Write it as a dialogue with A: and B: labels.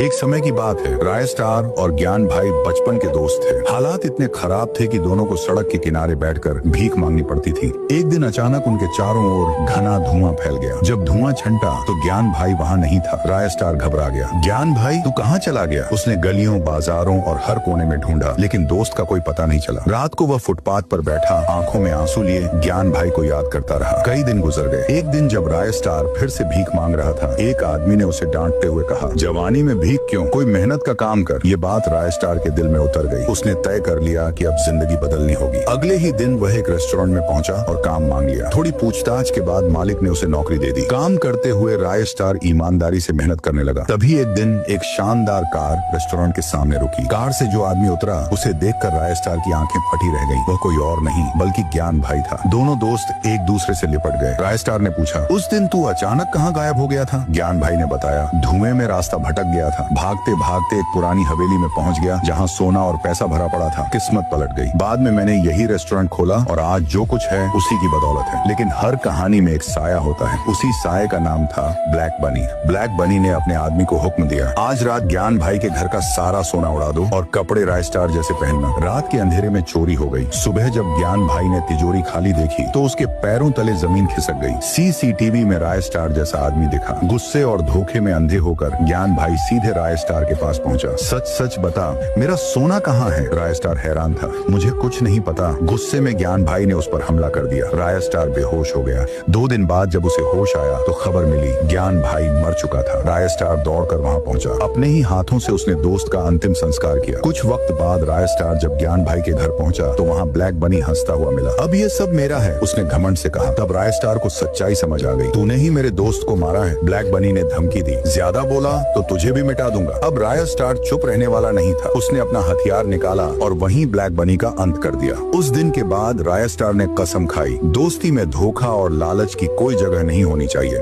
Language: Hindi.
A: एक समय की बात है, राय स्टार और ज्ञान भाई बचपन के दोस्त थे। हालात इतने खराब थे कि दोनों को सड़क के किनारे बैठकर भीख मांगनी पड़ती थी। एक दिन अचानक उनके चारों ओर घना धुआं फैल गया। जब धुआं छंटा तो ज्ञान भाई वहाँ नहीं था। राय स्टार घबरा गया। ज्ञान भाई तू कहाँ चला गया? उसने गलियों, बाजारों और हर कोने में ढूंढा, लेकिन दोस्त का कोई पता नहीं चला। रात को वह फुटपाथ पर बैठा आंखों में आंसू लिए ज्ञान भाई को याद करता रहा। कई दिन गुजर गए। एक दिन जब राय स्टार फिर से भीख मांग रहा था, एक आदमी ने उसे डांटते हुए कहा, जवानी में भीख क्यों, कोई मेहनत का काम कर। ये बात राय स्टार के दिल में उतर गई। उसने तय कर लिया कि अब जिंदगी बदलनी होगी। अगले ही दिन वह एक रेस्टोरेंट में पहुंचा और काम मांग लिया। थोड़ी पूछताछ के बाद मालिक ने उसे नौकरी दे दी। काम करते हुए राय स्टार ईमानदारी से मेहनत करने लगा। तभी एक दिन एक शानदार कार रेस्टोरेंट के सामने रुकी। कार से जो आदमी उतरा उसे देखकर राय स्टार की आंखें फटी रह गईं। वह कोई और नहीं बल्कि ज्ञान भाई था। दोनों दोस्त एक दूसरे से लिपट गए। राय स्टार ने पूछा, उस दिन तू अचानक कहाँ गायब हो गया था? ज्ञान भाई ने बताया, धुएं में रास्ता भटक गया था। भागते भागते एक पुरानी हवेली में पहुंच गया जहां सोना और पैसा भरा पड़ा था। किस्मत पलट गई। बाद में मैंने यही रेस्टोरेंट खोला और आज जो कुछ है उसी की बदौलत है। लेकिन हर कहानी में एक साया होता है। उसी साये का नाम था ब्लैक बनी। ब्लैक बनी ने अपने आदमी को हुक्म दिया, आज रात ज्ञान भाई के घर का सारा सोना उड़ा दो और कपड़े राय स्टार जैसे पहनना। रात के अंधेरे में चोरी हो गई। सुबह जब ज्ञान भाई ने तिजोरी खाली देखी तो उसके पैरों तले जमीन खिसक गई। सीसीटीवी में राय स्टार जैसा आदमी दिखा। गुस्से और धोखे में अंधे होकर ज्ञान भाई सीधे राय स्टार के पास पहुंचा। सच सच बता, मेरा सोना कहाँ है? राय स्टार हैरान था। मुझे कुछ नहीं पता। गुस्से में ज्ञान भाई ने उस पर हमला कर दिया। राय स्टार बेहोश हो गया। 2 दिन बाद जब उसे होश आया तो खबर मिली, ज्ञान भाई मर चुका था। राय स्टार दौड़कर वहाँ पहुंचा। अपने ही हाथों से उसने दोस्त का अंतिम संस्कार किया। कुछ वक्त बाद राय स्टार जब ज्ञान भाई के घर पहुंचा तो वहाँ ब्लैक बनी हंसता हुआ मिला। अब ये सब मेरा है, उसने घमंड से कहा। तब राय स्टार को सच्चाई समझ आ गई। तूने ही मेरे दोस्त को मारा है, ब्लैक बनी ने धमकी दी। ज्यादा बोला तो तुझे भी मिटा दूंगा। अब राय स्टार चुप रहने वाला नहीं था। उसने अपना हथियार निकाला और वहीं ब्लैक बनी का अंत कर दिया। उस दिन के बाद राय स्टार ने कसम खाई, दोस्ती में धोखा और लालच की कोई जगह नहीं होनी चाहिए।